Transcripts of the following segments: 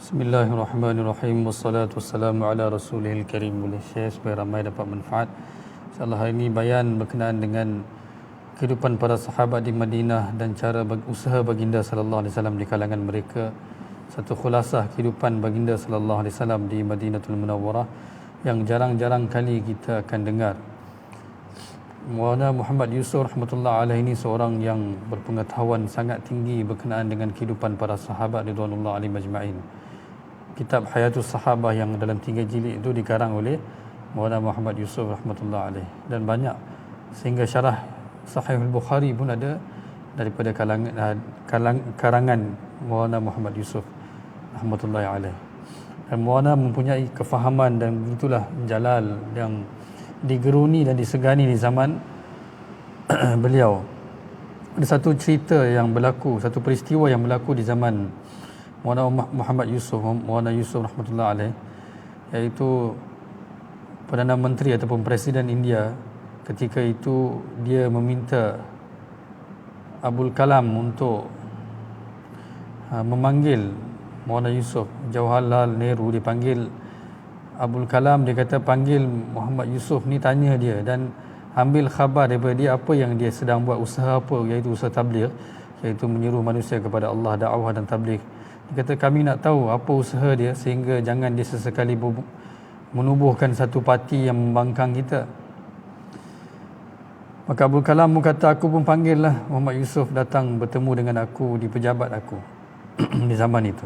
Bismillahirrahmanirrahim. Wassalatu wassalamu ala rasulihil karim. Boleh share supaya ramai dapat manfaat. InsyaAllah hari ini bayan berkenaan dengan kehidupan para sahabat di Madinah dan cara usaha baginda sallallahu alaihi wasallam di kalangan mereka. Satu khulasah kehidupan baginda sallallahu alaihi wasallam di Madinatul Munawwarah yang jarang-jarang kali kita akan dengar. Maulana Muhammad Yusuf rahmatullah alaihi ini seorang yang berpengetahuan sangat tinggi berkenaan dengan kehidupan para sahabat ridwanullah alaihim majma'in. Kitab Hayatus Sahabah yang dalam 3 jilid itu dikarang oleh Maulana Muhammad Yusuf rahmatullah alaih, dan banyak sehingga syarah Sahih Al-Bukhari pun ada daripada karangan Maulana Muhammad Yusuf rahmatullahi alaih. Dan Maulana mempunyai kefahaman dan itulah jalal yang digeruni dan disegani di zaman beliau. Ada satu cerita yang berlaku, satu peristiwa yang berlaku di zaman Maulana Muhammad Yusuf, Maulana Yusuf rahmatullah alaih, iaitu Perdana Menteri ataupun Presiden India ketika itu dia meminta Abul Kalam untuk memanggil Maulana Yusuf. Jawaharlal Nehru dipanggil Abul Kalam, dia kata panggil Muhammad Yusuf ni, tanya dia dan ambil khabar daripada dia apa yang dia sedang buat, usaha apa, iaitu usaha tabligh, iaitu menyeru manusia kepada Allah, dakwah dan tabligh. Dia kata kami nak tahu apa usaha dia sehingga jangan dia sesekali menubuhkan satu parti yang membangkang kita. Maka Abul Kalam kata, aku pun panggil lah Muhammad Yusuf datang bertemu dengan aku di pejabat aku di zaman itu.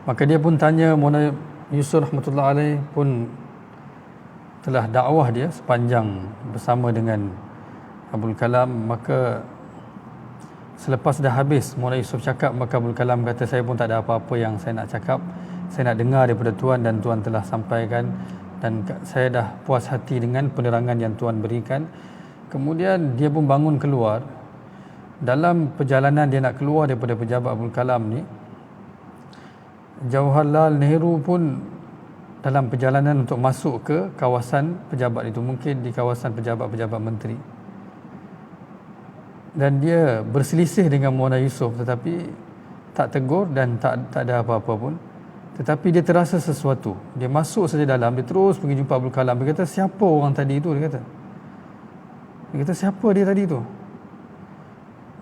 Maka dia pun tanya, Maulana Yusuf rahmatullah alaih pun telah dakwah dia sepanjang bersama dengan Abul Kalam. Maka selepas dah habis Maulana Yusuf cakap, maka Abul Kalam kata, saya pun tak ada apa-apa yang saya nak cakap, saya nak dengar daripada Tuan dan Tuan telah sampaikan dan saya dah puas hati dengan penerangan yang Tuan berikan. Kemudian dia pun bangun keluar. Dalam perjalanan dia nak keluar daripada pejabat Abul Kalam ni, Jawaharlal Nehru pun dalam perjalanan untuk masuk ke kawasan pejabat itu, mungkin di kawasan pejabat-pejabat menteri, dan dia berselisih dengan Maulana Yusuf tetapi tak tegur dan tak ada apa-apa pun. Tetapi dia terasa sesuatu. Dia masuk saja dalam, dia terus pergi jumpa Abdul Kalam. Dia kata, siapa orang tadi itu? Dia kata, siapa dia tadi tu?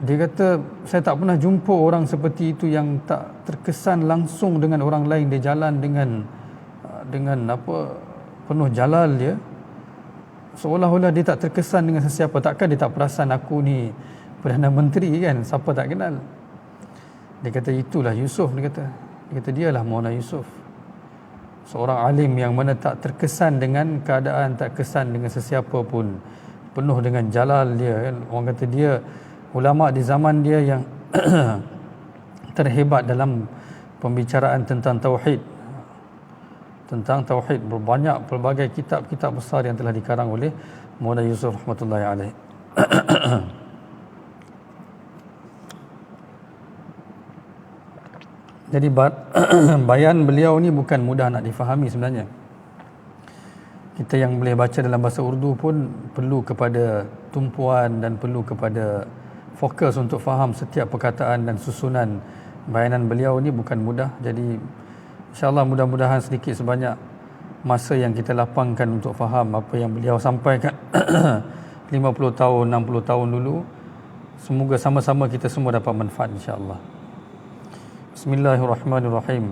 Dia kata, saya tak pernah jumpa orang seperti itu yang tak terkesan langsung dengan orang lain. Dia jalan dengan apa, penuh jalal dia, seolah-olah dia tak terkesan dengan sesiapa. Takkan dia tak perasan aku ni Perdana Menteri kan, siapa tak kenal. Dia kata, itulah Yusuf. Dia kata dialah Maulana Yusuf, seorang alim yang mana tak terkesan dengan keadaan, tak kesan dengan sesiapa pun, penuh dengan jalal dia kan. Orang kata dia ulama di zaman dia yang terhebat dalam pembicaraan tentang tauhid. Berbanyak pelbagai kitab-kitab besar yang telah dikarang oleh Maulana Yusuf rahmatullahi alaih. Jadi bayan beliau ni bukan mudah nak difahami sebenarnya. Kita yang boleh baca dalam bahasa Urdu pun perlu kepada tumpuan dan perlu kepada fokus untuk faham setiap perkataan dan susunan bayanan beliau ni bukan mudah. Jadi insyaAllah mudah-mudahan sedikit sebanyak masa yang kita lapangkan untuk faham apa yang beliau sampaikan 50 tahun, 60 tahun dulu, semoga sama-sama kita semua dapat manfaat insyaAllah. Bismillahirrahmanirrahim.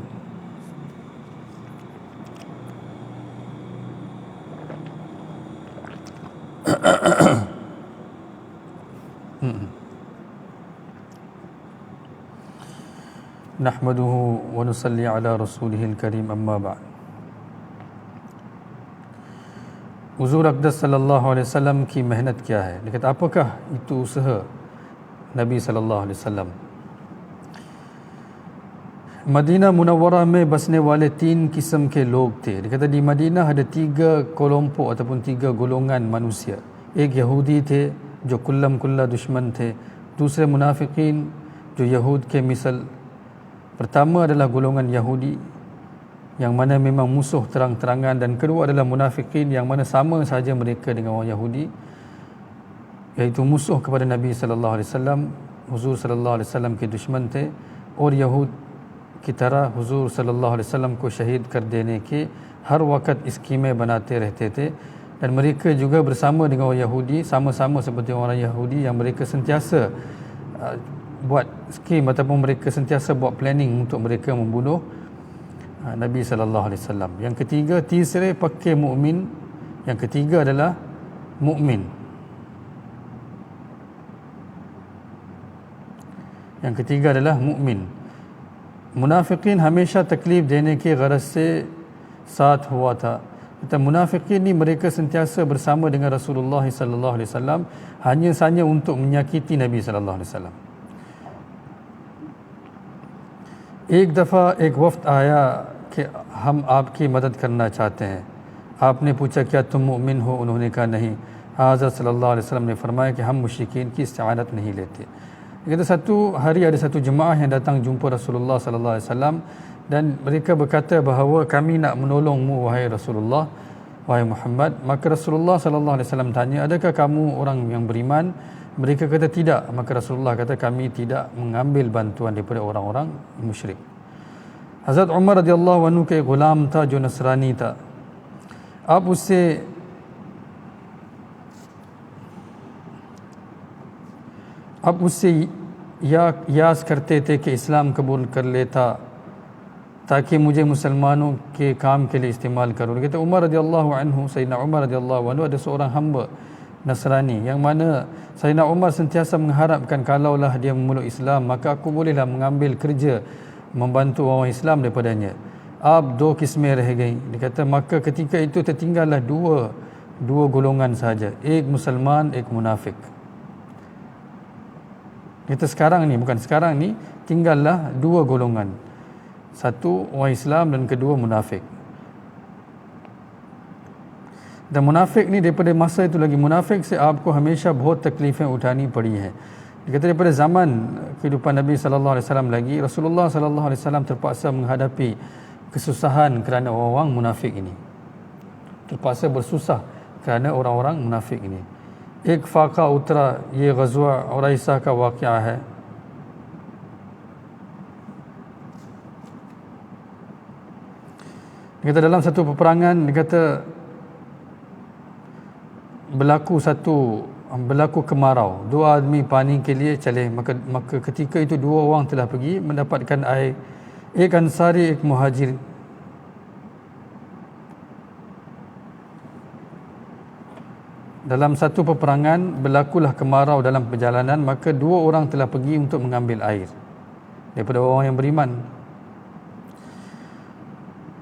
Nahmaduhu wa nusalli ala rasulihil karim, amma ba'd. Huzur Aqdas sallallahu alaihi wasallam ki mehnat kya hai? Dia kata, apakah itu usaha Nabi sallallahu alaihi wasallam? Medina Munawwara में बसने वाले 3 किस्म के लोग थे. Dia kata di Madinah ada 3 kelompok ataupun 3 golongan manusia. एक यहूदी थे जो कुल्लम कुल्ला दुश्मन थे, दूसरे मुनाफिकीन जो यहूद के मिसल. Pertama adalah golongan Yahudi yang mana memang musuh terang-terangan, dan kedua adalah munafikin yang mana sama saja mereka dengan orang Yahudi, iaitu musuh kepada Nabi sallallahu alaihi wasallam. हुजूर सल्लल्लाहु अलैहि वसल्लम के दुश्मन थे और यहूद की तरह हुजूर सल्लल्लाहु अलैहि वसल्लम को शहीद कर देने की हर वक्त स्कीमें बनाते रहते थे dan mereka juga bersama dengan orang Yahudi, sama-sama seperti orang Yahudi yang mereka sentiasa buat skim ataupun mereka sentiasa buat planning untuk mereka membunuh Nabi sallallahu alaihi wasallam. Yang ketiga, tisre pakai mukmin. Yang ketiga adalah mukmin. Yang ketiga adalah mukmin. मुनाफिकीन हमेशा तकलीफ देने की गरज से साथ हुआ था. Kata munafikin ni mereka sentiasa bersama dengan Rasulullah sallallahu alaihi wasallam hanya sahaja untuk menyakiti Nabi sallallahu alaihi wasallam. एक दफ़ा एक वफ्द आया कि हम आपकी मदद करना चाहते हैं. आपने पूछा क्या तुम मुमिन हो? उन्होंने कहा नहीं. हज़रत सल्लल्लाहु अलैहि वसल्लम ने फरमाया कि हम मुश्रिकीन की इस्तिआनत नहीं लेते. Kata satu hari ada satu jemaah yang datang jumpa Rasulullah sallallahu alaihi wasallam dan mereka berkata bahawa kami nak menolongmu wahai Rasulullah, wahai Muhammad. Maka Rasulullah sallallahu alaihi wasallam tanya, adakah kamu orang yang beriman? Mereka kata tidak. Maka Rasulullah kata kami tidak mengambil bantuan daripada orang-orang musyrik. Hazrat Umar radhiyallahu anhu के गुलाम था जो नसरानी था. आप उससे यास करते थे कि इस्लाम कबूल कर लेता ताकि मुझे मुसलमानों के काम के लिए इस्तेमाल करो. Kata Umar radhiyallahu anhu, Sayyidina Umar radhiyallahu anhu ada seorang hamba Nasrani yang mana Sayyidina Umar sentiasa mengharapkan kalaulah dia memeluk Islam maka aku bolehlah mengambil kerja membantu orang Islam daripadanya. Ab dua kismeh reh gayi. Dia kata maka ketika itu tertinggallah dua golongan sahaja, ek Musliman, ek munafik. Kita sekarang ni, bukan sekarang ni, tinggallah dua golongan. Satu orang Islam dan kedua munafik. Dan munafik ni daripada masa itu lagi munafik se आपको हमेशा बहुत तकलीफें उठानी पड़ी है. Dia kata daripada zaman kehidupan Nabi sallallahu alaihi wasallam lagi Rasulullah sallallahu alaihi wasallam terpaksa menghadapi kesusahan kerana orang-orang munafik ini. Terpaksa bersusah kerana orang-orang munafik ini. एक फाका उतरा, ये गज़वा उरैसा का वाक़या है. Dia kata dalam satu peperangan, dia kata berlaku kemarau. Dua admi pani ke liye chale. Maka ketika itu dua orang telah pergi mendapatkan air. Ek ansari, ek muhajir. Dalam satu peperangan berlakulah kemarau dalam perjalanan, maka dua orang telah pergi untuk mengambil air daripada orang yang beriman.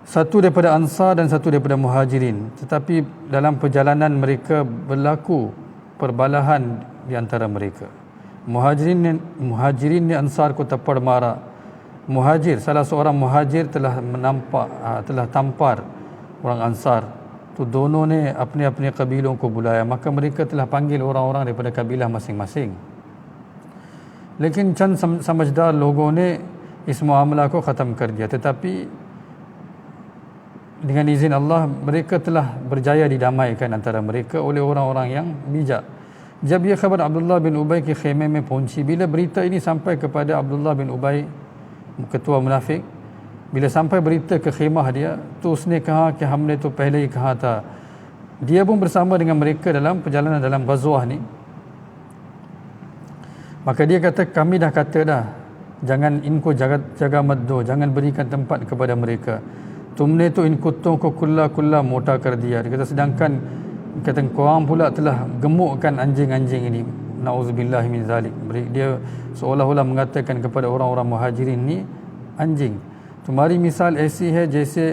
Satu daripada Ansar dan satu daripada Muhajirin. Tetapi dalam perjalanan mereka berlaku perbalahan di antara mereka. Muhajirin ni Ansar ko tappad mara. Muhajir, salah seorang Muhajir telah tampar orang Ansar. तो दोनों ने अपने अपने कबीलों को बुलाया. Maka mereka telah panggil orang-orang daripada kabilah masing-masing. लेकिन चंद समझदार लोगों ने इस मामला को ख़त्म कर दिया. Tetapi dengan izin Allah mereka telah berjaya didamaikan antara mereka oleh orang-orang yang bijak. जब ये खबर अब्दुल्लाह बिन उबई के खेमे में पहुंची, bila berita ini sampai kepada Abdullah bin Ubay, ketua munafik, bila sampai berita ke khemah dia, tu usne कहा कि हमने तो पहले ही कहा था. Dia pun bersama dengan mereka dalam perjalanan dalam ghazwah ni. Maka dia kata kami dah kata dah, jangan inko jaga mad do, jangan berikan tempat kepada mereka. Tumne tu in kuttong ko kulla mota kar diya. Dia kata sedangkan kata korang pula telah gemukkan anjing-anjing ini. Nauzubillahi min zalik. Dia seolah-olah mengatakan kepada orang-orang Muhajirin ni anjing. तुम्हारी मिसाल ऐसी है जैसे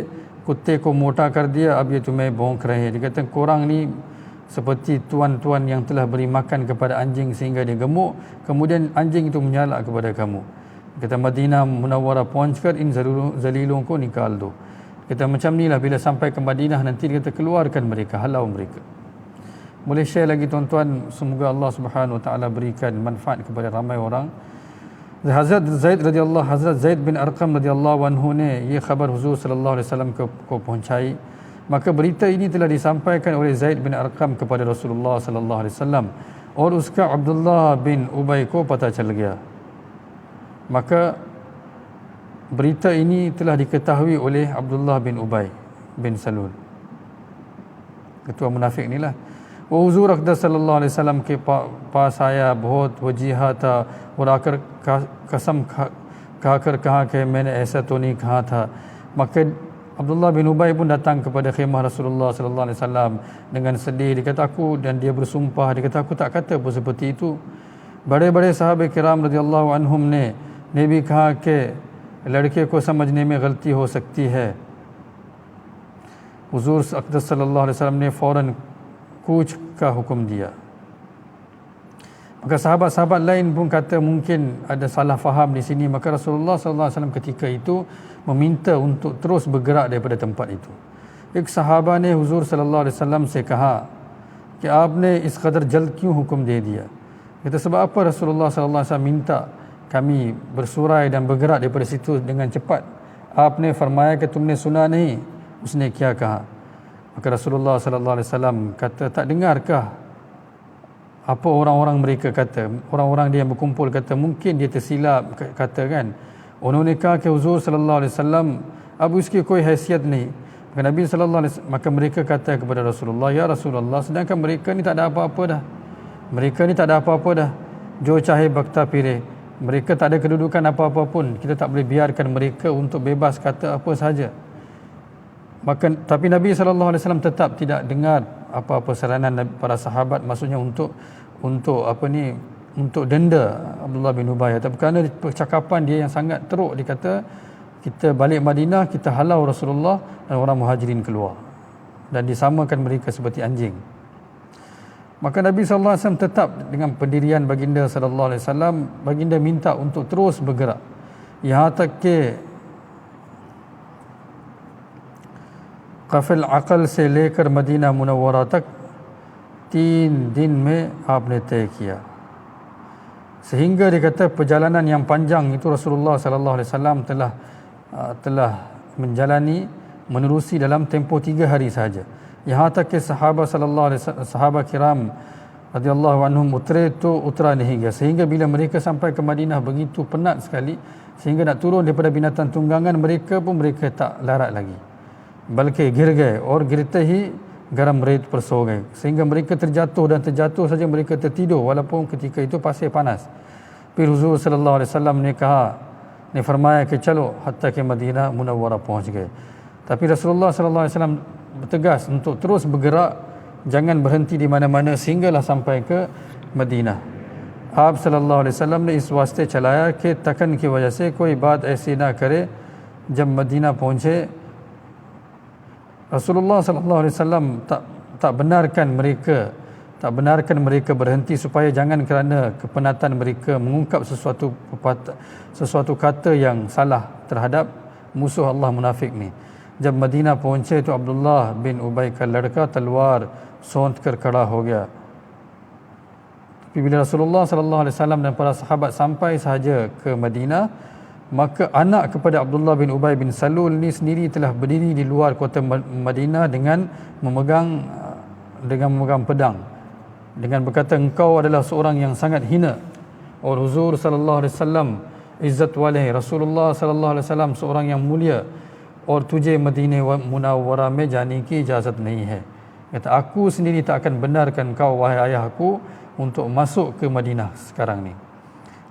कुत्ते को मोटा कर दिया, अब ये तुम्हें भौंक रहे हैं. Dia kata korang ni seperti tuan-tuan yang telah beri makan kepada anjing sehingga dia gemuk, kemudian anjing itu menyalak kepada kamu. Dia kata Madinah Munawwarah pahunchkar in zalilon ko nikal do. Dia kata macam ni lah bila sampai ke Madinah nanti dia kata keluarkan mereka, halau mereka. Boleh share lagi tuan-tuan, semoga Allah Subhanahu Wa Taala berikan manfaat kepada ramai orang. हज़रत ज़ैद बिन अरक़म रज़ियल्लाहु अन्हु ने ये खबर हुज़ूर सल्लल्लाहु अलैहि वसल्लम को पहुंचाई. Maka berita ini telah disampaikan oleh Zaid bin Arqam kepada Rasulullah sallallahu alaihi wasallam और उसका अब्दुल्लाह बिन उबई को पता चल गया. Maka Berita ini telah diketahui oleh Abdullah bin Ubay bin Salul, ketua munafik ni lah. Wa huzur aqdas sallallahu alaihi wasallam ke पास आया, बहुत वजीहा था और आकर कसम खाकर कहा कि मैंने ऐसा तो नहीं कहा था. Maka Abdullah bin Ubay pun datang kepada khemah Rasulullah sallallahu alaihi wasallam dengan sedih. Dia kata aku, dan dia bersumpah, dia kata aku tak kata pun seperti itu. बड़े-बड़े साहब किराम रज़ियल्लाहु अन्हुम ने भी कहा कि लड़के को समझने में गलती हो सकती है. हुजूर अक़दस सल्लल्लाहु अलैहि वसल्लम ने फ़ौरन कूच का हुक्म दिया. Maka sahabat-sahabat lain pun kata mungkin ada salah faham di sini. Maka Rasulullah sallallahu alaihi wasallam ketika itu meminta untuk terus bergerak daripada tempat itu. एक सहाबा ने हुजूर सल्लल्लाहु अलैहि वसल्लम से कहा कि आपने इस कदर जल्द क्यों हुक्म दे दिया. Kata sebab apa Rasulullah sallallahu alaihi wasallam minta kami bersurai dan bergerak daripada situ dengan cepat. आपने फरमाया कि तुमने सुना नहीं, उसने क्या कहा. Maka Rasulullah sallallahu alaihi wasallam kata, tak dengarkah apa orang-orang mereka kata, orang-orang dia yang berkumpul kata, mungkin dia tersilap kata kan. उन्होंने कहा कि हुजूर सल्लल्लाहु अलैहि वसल्लम अब उसकी कोई हैसियत नहीं. Maka Nabi sallallahu alaihi wasallam, maka mereka kata kepada Rasulullah, ya Rasulullah, sedangkan mereka ni tak ada apa-apa dah. Mereka ni tak ada apa-apa dah. Jo cahe bakta pire. Mereka tak ada kedudukan apa-apa pun. Kita tak boleh biarkan mereka untuk bebas kata apa sahaja. Maka tapi Nabi sallallahu alaihi wasallam tetap tidak dengar apa-apa saranan para sahabat, maksudnya untuk untuk denda Abdullah bin Ubay. Tapi kerana percakapan dia yang sangat teruk, dia kata kita balik Madinah, kita halau Rasulullah dan orang Muhajirin keluar dan disamakan mereka seperti anjing. Maka Nabi sallallahu alaihi wasallam tetap dengan pendirian baginda sallallahu alaihi wasallam. Baginda minta untuk terus bergerak. यहाँ तक के कफिल अकल से लेकर Medina Munawwara तक 3 दिन में आपने तय किया. Sehingga dia kata perjalanan yang panjang itu Rasulullah sallallahu alaihi wasallam telah menjalani, menerusi dalam tempoh 3 hari sahaja. यहाँ तक के sahabat kiram radhiyallahu anhum utre tu utra nahi gaya. Sehingga bila mereka sampai ke Madinah begitu penat sekali, sehingga nak turun daripada binatang tunggangan mereka pun mereka tak larat lagi. Balki gir gaye और गिरते ही garam रेत पर सो गए. Sehingga mereka terjatuh dan terjatuh saja mereka tertidur walaupun ketika itu pasir panas. फिर हुजूर सल्लल्लाहु अलैहि वसल्लम ने फरमाया कि चलो हत्ता के मदीना मुनव्वरा पहुंच गए. Tapi Rasulullah sallallahu alaihi wasallam bertegas untuk terus bergerak, jangan berhenti di mana-mana sehinggalah sampai ke Madinah. आप सल्लल्लाहु अलैहि वसल्लम ने इस वास्ते चलाया कि तकन की वजह से कोई बात ऐसी ना करे. जब मदीना पहुंचे Rasulullah sallallahu alaihi wasallam tak benarkan mereka berhenti supaya jangan kerana kepenatan mereka mengungkap sesuatu kata yang salah terhadap musuh Allah munafik ni. जब मदीना पहुंचे तो अब्दुल्लाह बिन उबई का लड़का तलवार सौंध कर खड़ा हो गया. Bila Rasulullah sallallahu alaihi wasallam dan para sahabat sampai sahaja ke Madinah, maka anak kepada Abdullah bin Ubay bin Salul ni sendiri telah berdiri di luar kota Madinah dengan memegang pedang, dengan berkata, engkau adalah seorang yang sangat hina. और हुजूर सल्लल्लाहु अलैहि वसल्लम इज्जत वाले, Rasulullah sallallahu alaihi wasallam seorang yang mulia, और तुझे मदीने मुनव्वरा में जाने की इजाज़त नहीं है. Kata, aku sendiri tak akan benarkan kau wahai ayahku untuk masuk ke Madinah sekarang ni.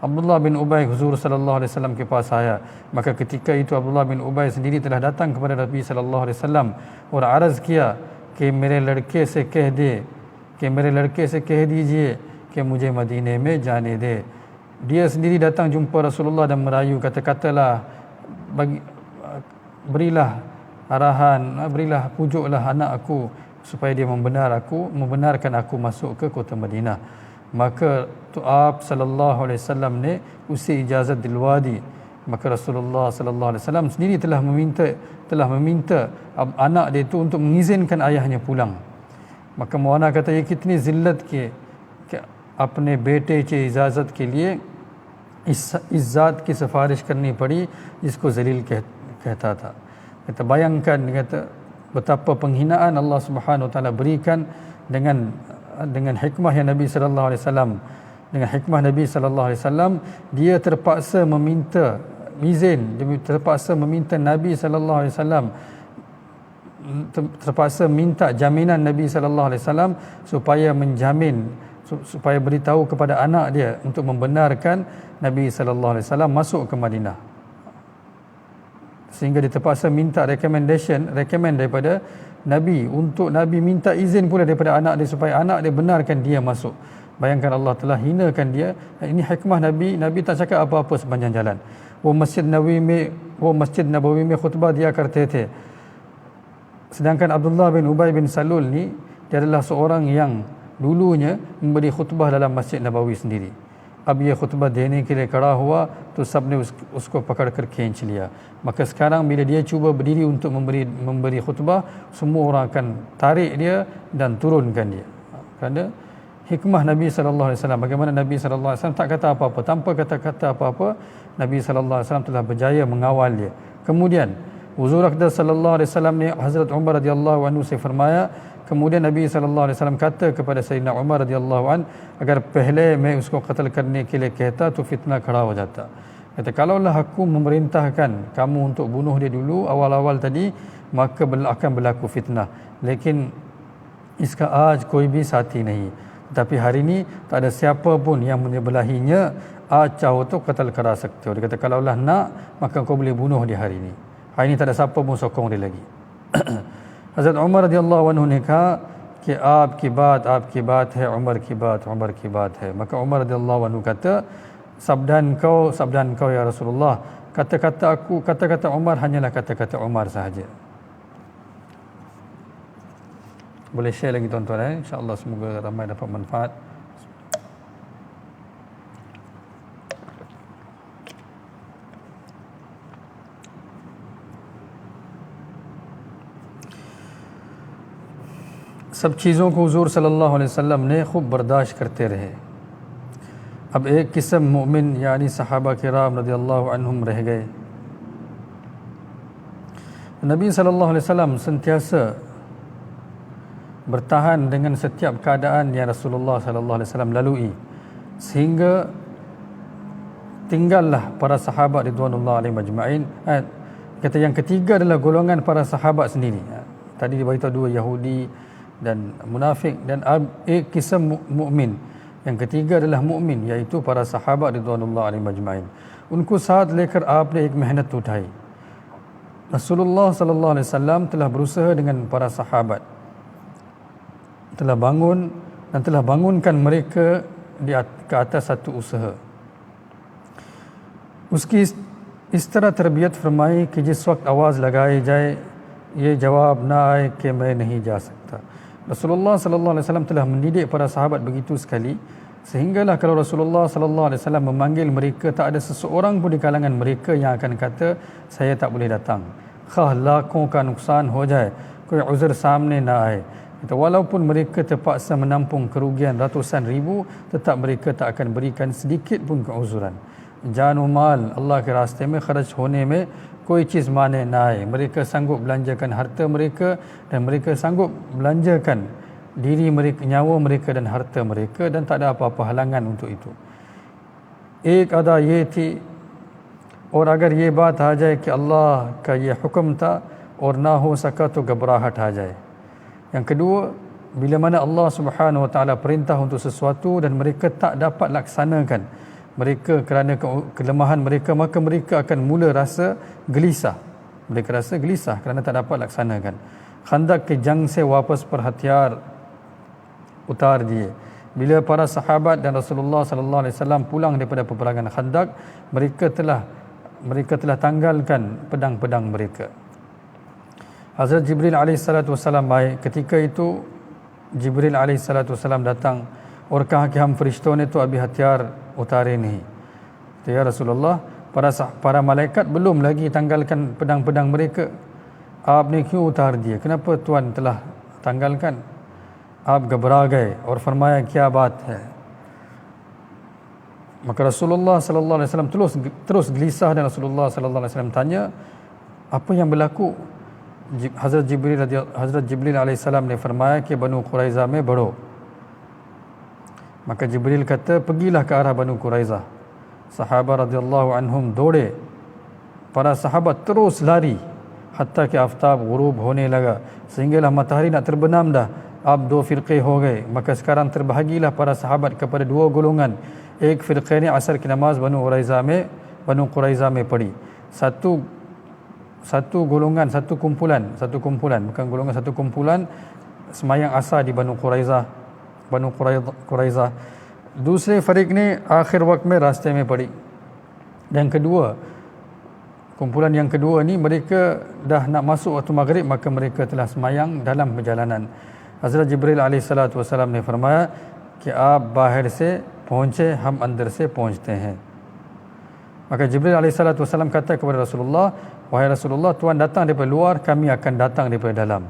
Abdullah bin Ubay Huzur sallallahu alaihi wasallam ke पास आया. Maka ketika itu Abdullah bin Ubay sendiri telah datang kepada Nabi sallallahu alaihi wasallam और अर्ज किया कि मेरे लड़के से कह दीजिए कि मुझे मदीने में जाने दे. Dia sendiri datang jumpa Rasulullah dan merayu, katalah berilah arahan, berilah pujuklah anak aku supaya dia membenarkan aku masuk ke kota Madinah. Maka tu आप sallallahu alaihi wasallam ने उसे इजाजत दिलवा दी. Maka Rasulullah sallallahu alaihi wasallam sendiri telah meminta anak dia itu untuk mengizinkan ayahnya pulang. Maka मौलाना कहता है ये कितनी जिल्लत के अपने बेटे की इजाज़त के लिए इस ज़ात की सिफारिश करनी पड़ी जिसको जलील कहता था. Kata bayangkan, kata betapa penghinaan Allah Subhanahu Wa Taala berikan dengan hikmah yang Nabi sallallahu alaihi wasallam, dengan hikmah Nabi sallallahu alaihi wasallam, dia terpaksa meminta izin, dia terpaksa meminta Nabi sallallahu alaihi wasallam, terpaksa minta jaminan Nabi sallallahu alaihi wasallam supaya menjamin, supaya beritahu kepada anak dia untuk membenarkan Nabi sallallahu alaihi wasallam masuk ke Madinah. Sehingga dia terpaksa minta recommend daripada Nabi, untuk Nabi minta izin pula daripada anak dia supaya anak dia benarkan dia masuk. Bayangkan, Allah telah hinakan dia. Ini hikmah Nabi. Nabi tak cakap apa-apa sepanjang jalan. Masjid Nabawi me khutbah dia karte. Sedangkan Abdullah bin Ubay bin Salul ni, dia adalah seorang yang dulunya memberi khutbah dalam Masjid Nabawi sendiri. अब ये खुतबा देने के लिए खड़ा हुआ तो सबने उसको पकड़कर खींच लिया. Maka sekarang bila dia cuba berdiri untuk memberi khutbah, semua orang akan tarik dia dan turunkan dia. Kerana hikmah Nabi sallallahu alaihi wasallam, bagaimana Nabi sallallahu alaihi wasallam tak kata apa-apa, tanpa kata-kata apa-apa, Nabi sallallahu alaihi wasallam telah berjaya mengawal dia. Kemudian Huzur Aqdar sallallahu alaihi wasallam ni, Hazrat Umar radhiyallahu anhu saya firmaya, kemudian Nabi sallallahu alaihi wasallam kata kepada Sayyidina Umar radhiyallahu an, agar पहले मैं उसको कत्ल करने के लिए कहता तो फितना खड़ा हो जाता. Kata, kalaulah aku memerintahkan kamu untuk bunuh dia dulu awal-awal tadi, maka akan berlaku fitnah. Lekin iska आज कोई भी साथी नहीं. Tapi hari ini tak ada siapa pun yang menyebelahinya. आज चाहो तो कत्ल करा सकते हो. Dia kata, kalaulah nak, maka kau boleh bunuh dia hari ini. Hari ini tak ada siapa pun sokong dia lagi. Hazrat Umar radhiyallahu anhu ने कहा कि आपकी बात है, उमर की बात है. Maka Umar radhiyallahu anhu kata, sabdan kau ya Rasulullah, kata-kata Umar hanyalah kata-kata Umar sahaja. Boleh share lagi tuan-tuan, insya-Allah, semoga ramai dapat manfaat. सब चीज़ों को हुजूर सल्लल्लाहु अलैहि वसल्लम ने खूब बर्दाश्त करते रहे. अब एक किस्म मोमिन यानी सहाबा किराम रज़ियल्लाहु अन्हुम रह गए. Nabi sallallahu alaihi wasallam sentiasa bertahan dengan setiap keadaan yang Rasulullah sallallahu alaihi wasallam lalui, sehingga tinggallah para sahabat ridwanullah alaihim ajma'in. Kata yang ketiga adalah golongan para sahabat sendiri. Tadi diberitahu dua, Yahudi dan munafik, dan kisah mukmin. Yang ketiga adalah mukmin, iaitu para sahabat ridwanullah alaihim ajma'in. उनको साथ लेकर आपने एक मेहनत उठाई. Rasulullah sallallahu alaihi wasallam telah berusaha dengan para sahabat, telah bangun dan telah bangunkan mereka ke atas satu usaha. उसकी इस तरह तरबियत फरमाई कि जिस वक्त आवाज़ लगाई जाए ये जवाब ना आए कि मैं नहीं जा सकता. Rasulullah sallallahu alaihi wasallam telah mendidik para sahabat begitu sekali, sehinggalah kalau Rasulullah sallallahu alaihi wasallam memanggil mereka, tak ada seseorang pun di kalangan mereka yang akan kata saya tak boleh datang. Khah lakhon ka nuksan ho jaye, koi uzur samne na aaye. Walaupun mereka terpaksa menampung kerugian ratusan ribu, tetap mereka tak akan berikan sedikit pun keuzuran. Janu mal Allah ke raste mein kharaj hone mein कोई चीज़ माने ना आए. Mereka sanggup belanjakan harta mereka, dan mereka sanggup belanjakan diri mereka, nyawa mereka dan harta mereka, dan tak ada apa-apa halangan untuk itu. एक अदा ये थी, और अगर ये बात आ जाए कि अल्लाह का ये हुक्म था और ना हो सका तो घबराहट आ जाए. Yang kedua, bila mana Allah Subhanahu wa taala perintah untuk sesuatu dan mereka tak dapat laksanakan mereka kerana kelemahan mereka, maka mereka akan mula rasa gelisah. Mereka rasa gelisah kerana tak dapat laksanakan. Khandak ke jang se wapas per hatiar utar diye. Bila para sahabat dan Rasulullah sallallahu alaihi wasallam pulang daripada peperangan Khandak, mereka telah tanggalkan pedang-pedang mereka. Hazrat Jibril alaihi salatu wasallam baik. Ketika itu Jibril alaihi salatu wasallam datang और कहा कि हम फरिश्तों ने तो अभी हथियार उतारे नहीं. तो या रसूलुल्लाह, para malaikat belum lagi tanggalkan pedang-pedang mereka, आपने क्यों उतार दिए? Kenapa Tuhan telah tanggalkan? आप घबरा गए और फरमाया क्या बात है? Maka Rasulullah sallallahu alaihi wasallam terus gelisah, dan Rasulullah sallallahu alaihi wasallam tanya, apa yang berlaku? Hazrat Jibril alaihi salam ने फरमाया कि बनु कुरैज़ा में बढ़ो. Maka Jibril kata, pergilah ke arah Banu Quraizah. Sahabat radhiyallahu anhum dode para sahabat terus lari hatta ke aftab ghurub hone laga, sehinggalah matahari nak terbenam dah. Ab do firqe ho gaye, maka sekarang terbahagilah para sahabat kepada dua golongan. Ek firqe ne asar ki namaz Banu Quraiza में पढ़ी. Satu golongan, satu kumpulan, bukan golongan, satu kumpulan semayang asar di Banu Quraiza. दूसरे फरीक ने आखिर वक्त में रास्ते में पड़ी. Dan kedua, kumpulan yang kedua ni mereka dah nak masuk waktu maghrib, maka mereka telah semayang dalam perjalanan. Hazrat Jibril alaihissalatu wassalam ने फरमाया कि आप बाहर से पहुँचे, हम अंदर से पहुँचते हैं. Maka Jibril alaihissalatu wassalam kata kepada Rasulullah, wahai Rasulullah, Tuhan datang daripada luar, kami akan datang daripada dalam.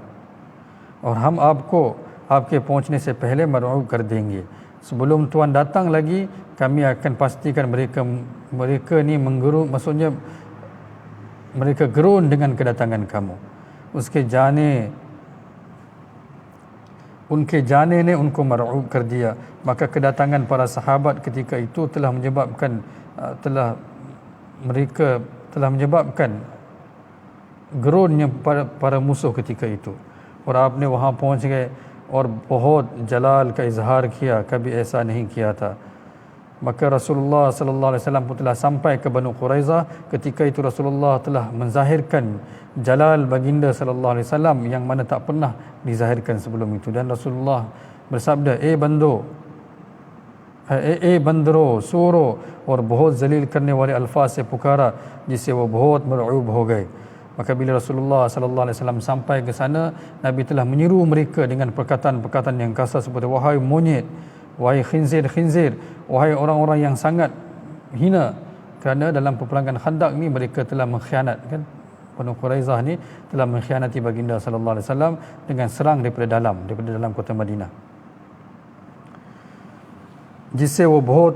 और हम आपको आपके पहुँचने से पहले मरऊब कर देंगे. Sebelum Tuhan datang lagi, kami akan pastikan mereka ni menggerun, maksudnya mereka gerun dengan kedatangan kamu. Unke jane ne unko mar'ub kar diya. Maka kedatangan para sahabat ketika itu telah menyebabkan mereka telah menyebabkan gerunnya para musuh ketika itu. और आपने वहाँ पहुँच गए और बहुत जलाल का इजहार किया, कभी ऐसा नहीं किया था. Maka Rasulullah sallallahu alaihi wasallam pun telah sampai ke Banu Quraiza. Ketika itu Rasulullah telah menzahirkan jalal baginda sallallahu alaihi wasallam yang mana tak pernah dizahirkan sebelum itu. Dan Rasulullah bersabda, बंदरो सूरो और बहुत जलील करने वाले अल्फाज से पुकारा जिससे वो बहुत मरऊब हो गए. Maka bila Rasulullah sallallahu alaihi wasallam sampai ke sana, Nabi telah menyeru mereka dengan perkataan-perkataan yang kasar seperti wahai monyet, wahai khinzir, wahai orang-orang yang sangat hina. Kerana dalam peperangan Khandaq ni mereka telah mengkhianat, kan? Banu Quraizah ni telah mengkhianati baginda sallallahu alaihi wasallam dengan serang daripada dalam kota Madinah. जिससे वो बहुत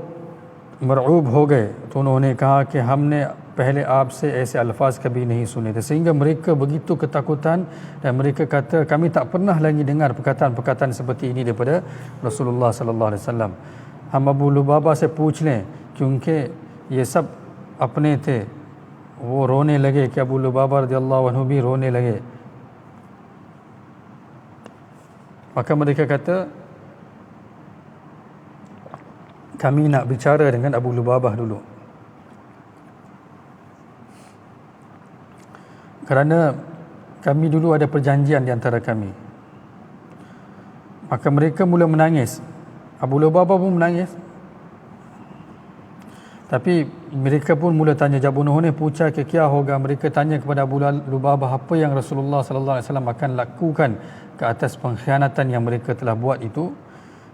मरऊब हो गए. तो उन्होंने कहा कि हमने पहले आपसे ऐसे अल्फाज कभी नहीं सुने थे. Sehingga mereka begitu ketakutan dan mereka kata kami tak pernah lagi dengar perkataan-perkataan seperti ini daripada Rasulullah sallallahu alaihi wasallam. हम अबू लुबाबा से पूछ लें क्योंकि ये सब अपने थे. वो रोने लगे कि अबू लुबाबा रदियल्लाहु अन्हु भी रोने लगे. Maka mereka kata kami nak bicara dengan Abu Lubabah dulu. Kerana kami dulu ada perjanjian di antara kami. Maka mereka mula menangis. Abu Lubabah pun menangis. Tapi mereka pun mula tanya, jab उन्होंने पूछा कि क्या होगा. Mereka tanya kepada Abu Lubabah apa yang Rasulullah sallallahu alaihi wasallam akan lakukan ke atas pengkhianatan yang mereka telah buat itu.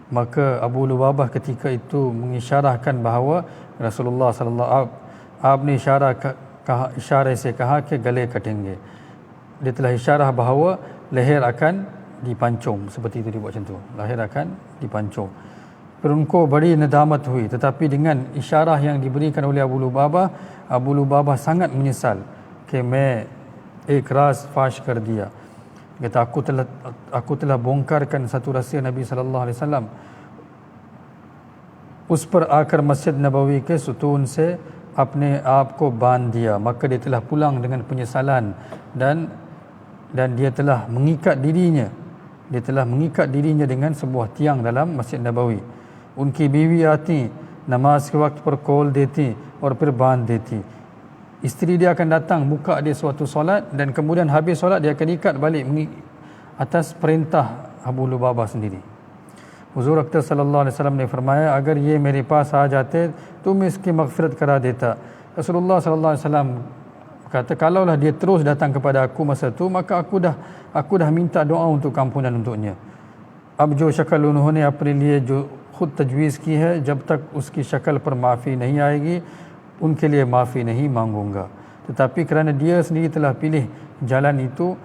Maka Abu Lubabah ketika itu mengisyarahkan bahawa Rasulullah sallallahu alaihi wasallam आपने इशारे से कहा कि गले कटेंगे. Dia telah isyarah bahawa leher akan dipancung, seperti itu dia buat macam tu, leher akan dipancung. फिर उनको बड़ी नदामत हुई. Tetapi dengan isyarah yang diberikan oleh Abu Lubabah sangat menyesal कि मैं एक राज फाश कर दिया. Kata aku telah bongkarkan satu rahsia Nabi sallallahu alaihi wasallam. उस पर आकर मस्जिद नबवी के सुतून से अपने आप को बांध दिया. Maka dia telah pulang dengan penyesalan dan dia telah mengikat dirinya dengan sebuah tiang dalam Masjid Nabawi. उनकी बीवी आती, नमाज के वक्त पर कॉल देती और फिर बांध देती. Isteri dia akan datang, buka dia suatu solat dan kemudian habis solat dia akan ikat balik atas perintah Abu Lubabah sendiri. हुजूर अख्तर सल्लल्लाहु अलैहि वसल्लम ने फरमाया, अगर ये मेरे पास आ जाते तो मैं इसकी मगफिरत करा देता. Rasulullah sallallahu alaihi wasallam kata, kalaulah dia terus datang kepada aku masa tu, maka aku dah minta doa untuk ampunan untuknya. अब जो शक्ल उन्होंने अपने लिए जो खुद तजवीज़ की है, जब तक उसकी शक्ल पर माफ़ी नहीं आएगी, उनके लिए माफ़ी नहीं मांगूंगा. Tetapi kerana dia sendiri telah pilih jalan itu,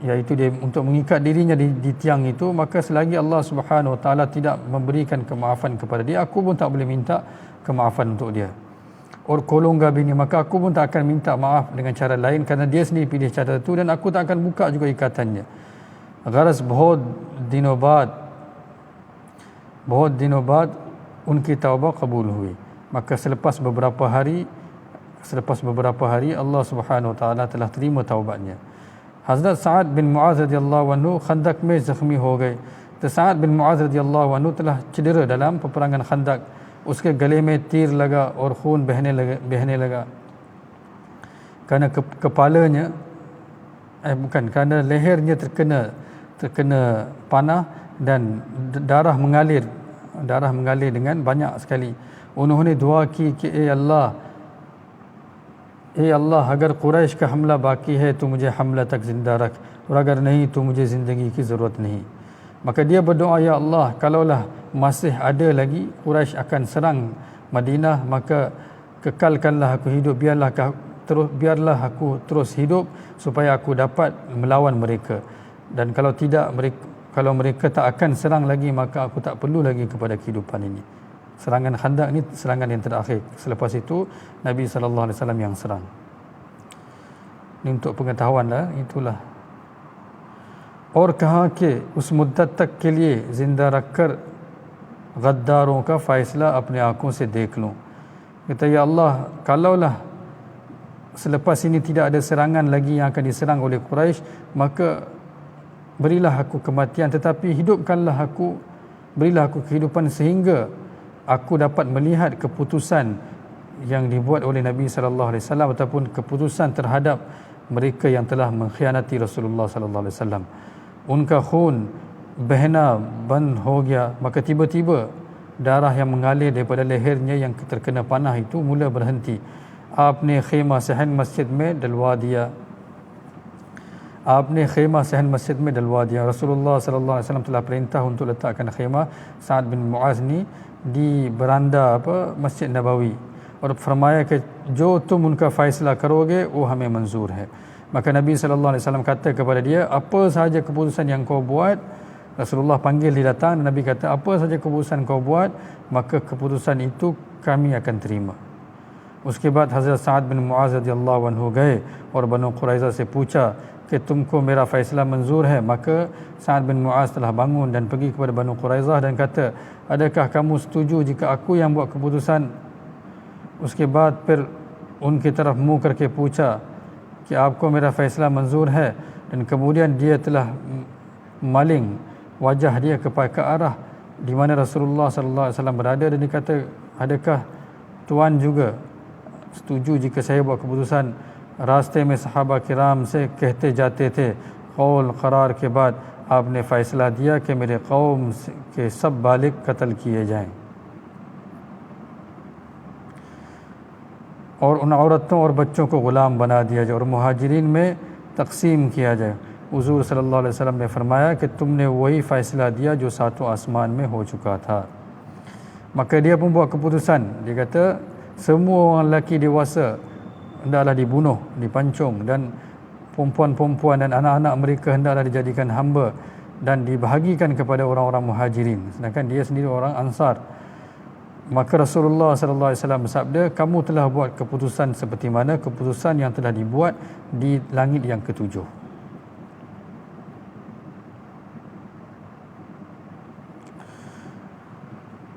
iaitu dia untuk mengikat dirinya di tiang itu, maka selagi Allah Subhanahu Wa Taala tidak memberikan kemaafan kepada dia, aku pun tak boleh minta kemaafan untuk dia. Or kolongga bini, maka aku pun tak akan minta maaf dengan cara lain kerana dia sendiri pilih cara itu dan aku tak akan buka juga ikatannya. गरज बहुत दिनों बाद उनकी तौबा कबूल हुई. Maka selepas beberapa hari selepas beberapa hari Allah Subhanahu Wa Taala telah terima taubatnya. Hazrat Sa'ad bin Mu'az radhiyallahu anhu Khandak में जख्मी हो गए. तो साद बिन मुआज़ रज़ियल्लाहु अन्हु telah cedera dalam peperangan Khandak. उसके गले में तीर लगा और खून बहने लगा karena kepalanya kerana lehernya terkena panah dan darah mengalir dengan banyak sekali. उन्होंने दुआ की कि ए अल्लाह अगर कुरैश का हमला बाकी है तो मुझे हमला तक जिंदा रख और अगर नहीं तो मुझे ज़िंदगी की ज़रूरत नहीं. Maka dia berdoa, ya Allah, kalaulah masih ada lagi Quraisy akan serang Madinah, maka kekalkanlah aku hidup, biarlah aku terus hidup supaya aku dapat melawan mereka. Dan kalau tidak, kalau mereka tak akan serang lagi, maka aku tak perlu lagi kepada kehidupan ini. Serangan Khandak ni serangan yang terakhir. Selepas itu Nabi SAW yang serang. Ini untuk pengetahuan lah, itulah. और कहा कि उस मुद्दत तक के लिए ज़िंदा रखकर गद्दारों का फ़ैसला अपने आँखों से देख लूँ. Kata, ya Allah, kalaulah selepas ini tidak ada serangan lagi yang akan diserang oleh Quraisy, maka berilah aku kematian, tetapi hidupkanlah aku, berilah aku kehidupan sehingga aku dapat melihat keputusan yang dibuat oleh Nabi sallallahu alaihi wasallam ataupun keputusan terhadap mereka yang telah mengkhianati Rasulullah sallallahu alaihi wasallam. Unka khun behna band ho gaya, maka tiba-tiba darah yang mengalir daripada lehernya yang terkena panah itu mula berhenti. Aapne khema sahn masjid mein dalwa diya. Aapne khema sahn masjid mein dalwa diya. Rasulullah sallallahu alaihi wasallam telah perintah untuk letakkan khema Sa'ad bin Mu'az ni di beranda Masjid Nabawi. और फरमाया कि जो तुम उनका फैसला करोगे वो हमें मंजूर है. Maka Nabi SAW kata kepada dia, apa sahaja keputusan yang kau buat. Rasulullah panggil dia datang, Nabi kata, apa sahaja keputusan kau buat, maka keputusan itu kami akan terima. उसके बाद हज़रत साद बिन मुआज़ रज़ियल्लाहु अन्हु गए और बनु कुरैज़ा से पूछा कि तुमको मेरा फ़ैसला मंजूर है. Maka Sa'ad bin Mu'az telah bangun dan pergi kepada Banu Quraizah dan kata, adakah kamu setuju jika aku yang buat keputusan? उसके बाद फिर उनकी तरफ मुँह करके पूछा कि आपको मेरा फ़ैसला मंजूर है. Dan kemudian dia telah maling wajah dia kepada ke arah di mana Rasulullah sallallahu alaihi wasallam berada dan dia kata, adakah tuan juga setuju jika saya buat keputusan? रास्ते में सहाबा किराम से कहते जाते थे, कौल करार के बाद आपने फ़ैसला दिया कि मेरे कौम के सब बालिग कत्ल किए जाएं और उन औरतों और बच्चों को ग़ुलाम बना दिया जाए और मुहाजिरीन में तकसीम किया जाए. हुज़ूर सल्लल्लाहु अलैहि वसल्लम ने फरमाया कि तुमने वही फ़ैसला दिया जो सातों आसमान में हो चुका था. Maka dia pun buat keputusan. Dia kata semua orang lelaki dewasa hendaklah dibunuh, dipancung, dan perempuan-perempuan dan anak-anak mereka hendaklah dijadikan hamba dan dibahagikan kepada orang-orang muhajirin, sedangkan dia sendiri orang ansar. Maka Rasulullah sallallahu alaihi wasallam bersabda, kamu telah buat keputusan seperti mana keputusan yang telah dibuat di langit yang ketujuh.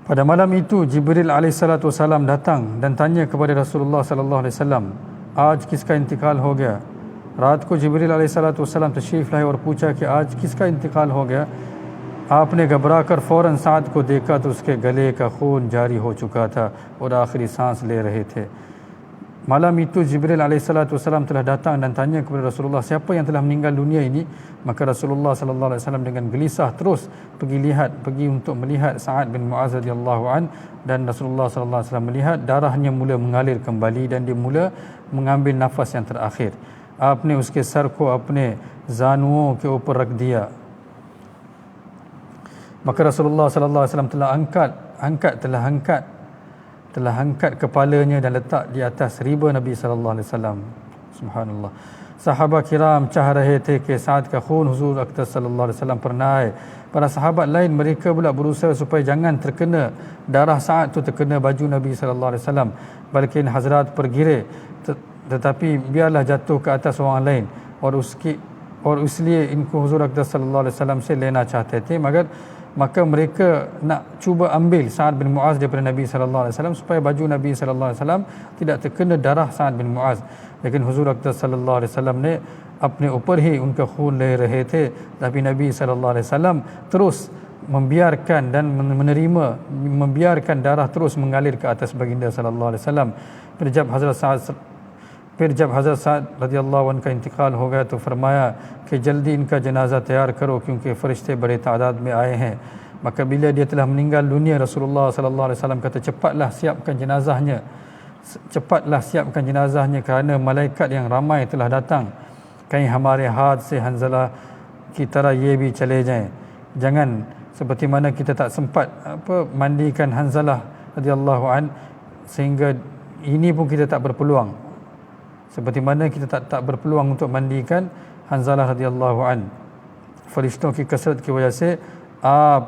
Pada malam itu Jibril alaihissalatu wassalam datang dan tanya kepada Rasulullah sallallahu alaihi wasallam, आज किसका इंतकाल हो गया? रात को जिब्रील अलैहिस्सलाम तशरीफ़ लाए और पूछा कि आज किसका इंतकाल हो गया? आपने घबरा कर फ़ौरन साद को देखा तो उसके गले का खून जारी हो चुका था और आखिरी सांस ले रहे थे. Malam itu Jibril alaihissalam telah datang dan tanya kepada Rasulullah, siapa yang telah meninggal dunia ini? Maka Rasulullah sallallahu alaihi wasallam dengan gelisah terus pergi untuk melihat Sa'ad bin Mu'az radhiyallahu an, dan Rasulullah sallallahu alaihi wasallam melihat darahnya mula mengalir kembali dan dia mula mengambil nafas yang terakhir. आपने उसके सर को अपने जानुओं के ऊपर रख दिया. Maka Rasulullah sallallahu alaihi wasallam telah angkat kepalanya dan letak di atas riba Nabi sallallahu alaihi wasallam. Subhanallah. Sahabat kiram चाह रहे थे कि साद का खून हुजूर अक़दस सल्लल्लाहु अलैहि वसल्लम पर ना आए. Para sahabat lain mereka pula berusaha supaya jangan terkena darah Sa'ad itu terkena baju Nabi sallallahu alaihi wasallam, balikin Hazrat pergiरे, tetapi biarlah jatuh ke atas orang lain. और इसलिए इनको हुजूर अक़दस सल्लल्लाहु अलैहि वसल्लम से लेना चाहते थे, मगर maka mereka nak cuba ambil Sa'ad bin Mu'az daripada Nabi sallallahu alaihi wasallam supaya baju Nabi sallallahu alaihi wasallam tidak terkena darah Sa'ad bin Mu'az. लेकिन हुजूर अक़दस सल्लल्लाहु अलैहि वसल्लम ने अपने ऊपर ही उनका खून ले रहे थे, tapi Nabi sallallahu alaihi wasallam terus membiarkan dan membiarkan darah terus mengalir ke atas baginda sallallahu alaihi wasallam. फिर जब हज़रत साद रज़ियल्लाहु अन्हु का इंतकाल हो गया तो फरमाया कि जल्दी इनका जनाजा तैयार करो क्योंकि फ़रिश्ते बड़े तादाद में आए हैं. Maka bila dia telah meninggal dunia, Rasulullah sallallahu alaihi wasallam kata, cepatlah siapkan jenazahnya kerana malaikat yang ramai telah datang. Kain हमारे हाथ से हंज़ला की तरह ये भी चले जाएं. Jangan seperti mana kita tak sempat mandikan Hanzalah radhiyallahu an, sehingga ini pun kita tak berpeluang. Seperti mana kita tak berpeluang untuk mandikan Hanzalah radhiyallahu an. फरिश्तों की कसरत की वजह से आप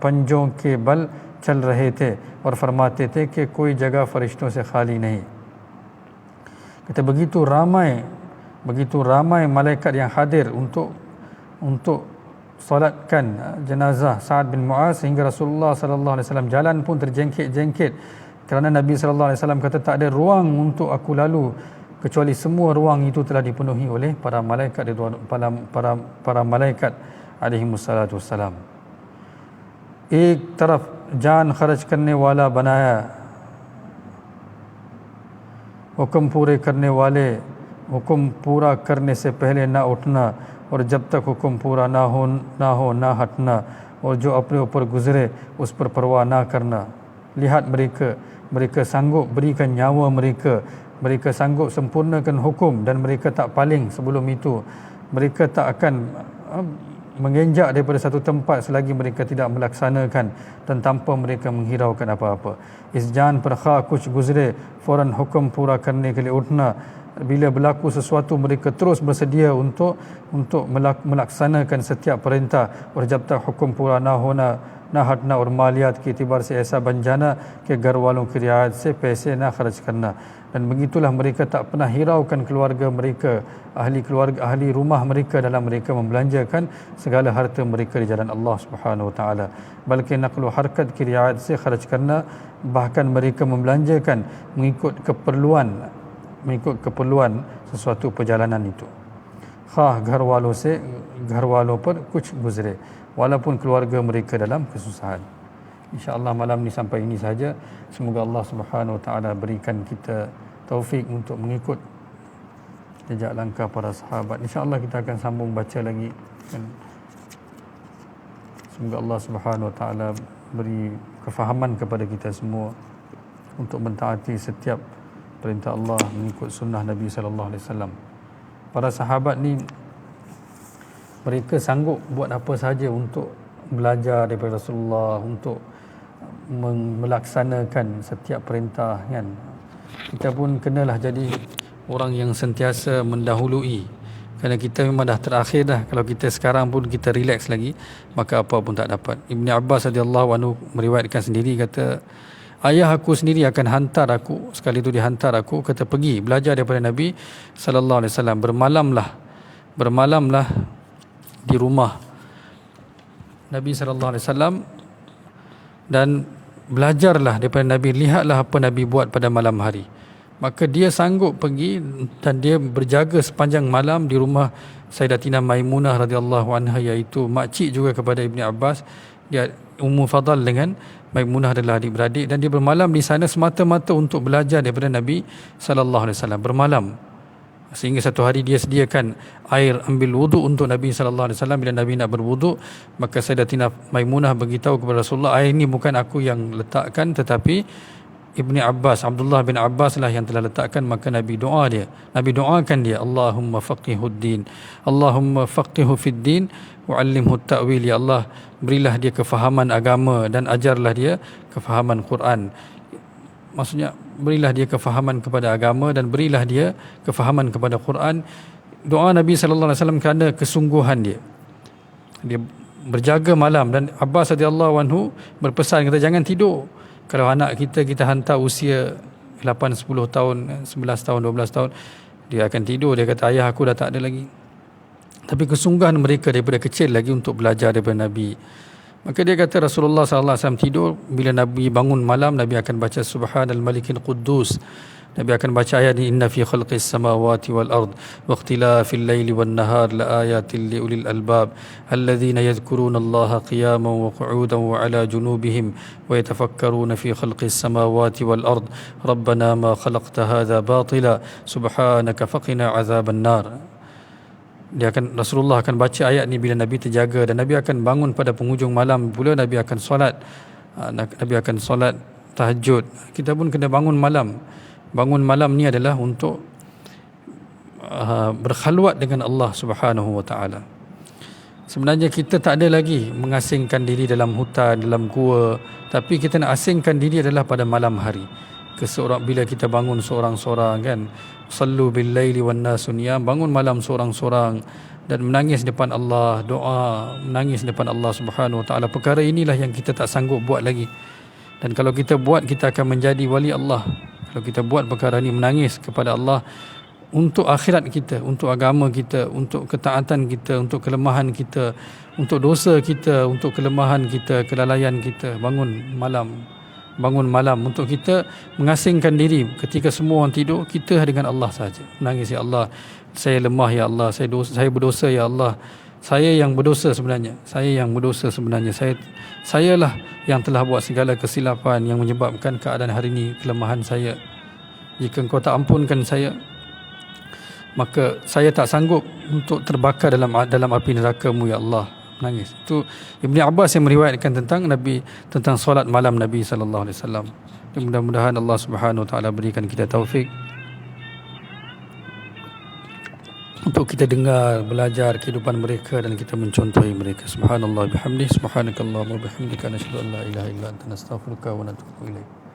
पंजों के बल चल रहे थे और फरमाते थे कि कोई जगह फरिश्तों से खाली नहीं. Kata begitu ramai malaikat yang hadir untuk solatkan jenazah Sa'ad bin Mu'az sehingga Rasulullah sallallahu alaihi wasallam jalan pun terjengkit-jengkit kerana Nabi sallallahu alaihi wasallam kata, tak ada ruang untuk aku lalu kecuali semua ruang itu telah dipenuhi oleh para malaikat alaihi wassalatu wassalam. एक तरफ जान खर्च करने वाला बनाया, हुक्म पूरे करने वाले, हुक्म पूरा करने से पहले ना उठना और जब तक हुक्म पूरा ना हो ना हटना, और जो अपने ऊपर गुजरे उस पर परवाह ना करना. Lihat mereka sanggup berikan nyawa mereka sanggup sempurnakan hukum dan mereka tak paling sebelum itu. Mereka tak akan menginjak daripada satu tempat selagi mereka tidak melaksanakan dan tanpa mereka menghiraukan apa-apa. इस जान पर खा कुछ गुजरे फौरन हुक्म पूरा करने के लिए उठना. Bila berlaku sesuatu mereka terus bersedia untuk melaksanakan setiap perintah. और जब तक हुक्म पूरा ना हटना और मालियात के एतबार से ऐसा बन जाना कि घर वालों की रियायत से पैसे ना खर्च करना. Dan begitulah mereka tak pernah hiraukan keluarga mereka, ahli rumah mereka dalam mereka membelanjakan segala harta mereka di jalan Allah Subhanahu wa taala. Balki naqlu harkat ki riayat se kharaj karna, bahkan mereka membelanjakan mengikut keperluan sesuatu perjalanan itu. Khah घर वालों पर कुछ गुजरे, walaupun keluarga mereka dalam kesusahan. InsyaAllah malam ni sampai ini saja. Semoga Allah Subhanahu wa taala berikan kita taufik untuk mengikut jejak langkah para sahabat. InsyaAllah kita akan sambung baca lagi. Semoga Allah Subhanahu wa taala beri kefahaman kepada kita semua untuk mentaati setiap perintah Allah, mengikut sunnah Nabi sallallahu alaihi wasallam. Para sahabat ni mereka sanggup buat apa sahaja untuk belajar daripada Rasulullah, untuk melaksanakan setiap perintah, kan. Kita pun kenalah jadi orang yang sentiasa mendahului, kerana kita memang dah terakhir dah. Kalau kita sekarang pun kita relax lagi, maka apa pun tak dapat. Ibn Abbas radhiyallahu anhu meriwayatkan sendiri, kata, ayah aku sendiri akan hantar aku, sekali itu dihantar aku, kata, pergi belajar daripada Nabi sallallahu alaihi wasallam, bermalamlah di rumah Nabi sallallahu alaihi wasallam dan belajarlah daripada Nabi, lihatlah apa Nabi buat pada malam hari. Maka dia sanggup pergi dan dia berjaga sepanjang malam di rumah Sayyidatina Maimunah radhiyallahu anha, iaitu makcik juga kepada Ibni Abbas. Dia Ummu Fadal dengan Maimunah adalah adik-beradik, dan dia bermalam di sana semata-mata untuk belajar daripada Nabi sallallahu alaihi wasallam, bermalam. Sehingga satu hari dia sediakan air ambil wuduk untuk Nabi sallallahu alaihi wasallam. Bila Nabi nak berwuduk, maka Sayyidatina Maimunah beritahu kepada Rasulullah, air ini bukan aku yang letakkan, tetapi Ibni Abbas, Abdullah bin Abbas lah yang telah letakkan. Maka Nabi doakan dia, Allahumma faqihuddin, Allahumma faqihu fid din wa 'allimhu ta'wil. Ya Allah, berilah dia kefahaman agama dan ajarlah dia kefahaman Quran. Maksudnya, berilah dia kefahaman kepada agama dan berilah dia kefahaman kepada Quran. Doa Nabi sallallahu alaihi wasallam kerana kesungguhan dia. Dia berjaga malam, dan Abbas radhiyallahu anhu berpesan, kata, jangan tidur. Kalau anak kita hantar usia 8, 10 tahun, 11 tahun, 12 tahun, dia akan tidur. Dia kata, ayah aku dah tak ada lagi. tapi kesungguhan mereka daripada kecil lagi untuk belajar daripada Nabi. Maka dia kata Rasulullah SAW tidur, bila Nabi bangun malam, Nabi akan baca Subhanal Malikil Quddus. Nabi akan baca ayat ini, inna fi khalqis samawati wal ard wa ikhtilafil laili wan nahar la ayatin li ulil albab alladhina yadhkuruna Allaha qiyaman wa qu'udan wa ala junubihim wa yatafakkaruna fi khalqis samawati wal ard rabbana ma khalaqta hadha batila subhanaka faqina azaban nar. Rasulullah akan baca ayat ni bila Nabi terjaga, dan Nabi akan bangun pada penghujung malam pula. Nabi akan solat, Nabi akan solat tahajud. Kita pun kena bangun malam. Bangun malam ni adalah untuk berkhalwat dengan Allah Subhanahu wa taala. Sebenarnya kita tak ada lagi mengasingkan diri dalam hutan, dalam gua, tapi kita nak asingkan diri adalah pada malam hari. Bila kita bangun seorang-seorang kan, sallu bil laili wan nasu niyam, bangun malam seorang-seorang dan menangis depan Allah, doa, menangis depan Allah Subhanahu wa taala. Perkara inilah yang kita tak sanggup buat lagi. Dan kalau kita buat, kita akan menjadi wali Allah. Kalau kita buat perkara ini, menangis kepada Allah untuk akhirat kita, untuk agama kita, untuk ketaatan kita, untuk kelemahan kita, untuk dosa kita, untuk kelemahan kita, kelalaian kita. Bangun malam untuk kita mengasingkan diri. Ketika semua orang tidur, kita dengan Allah saja. Menangis, ya Allah, saya lemah, ya Allah, saya berdosa, ya Allah. Saya yang berdosa sebenarnya. Sayalah yang telah buat segala kesilapan yang menyebabkan keadaan hari ini, kelemahan saya. Jika Engkau tak ampunkan saya, maka saya tak sanggup untuk terbakar dalam api neraka-Mu, ya Allah. Menangis. Itu Ibn Abbas yang meriwayatkan tentang solat malam Nabi sallallahu alaihi wasallam. Mudah-mudahan Allah Subhanahu wa taala berikan kita taufik untuk kita dengar, belajar kehidupan mereka dan kita mencontohi mereka. Subhanallah bihamdihi, subhanakallahumma wa bihamdika, nashhadu an la ilaha illa anta, nastaghfiruka wa natubu ilaik.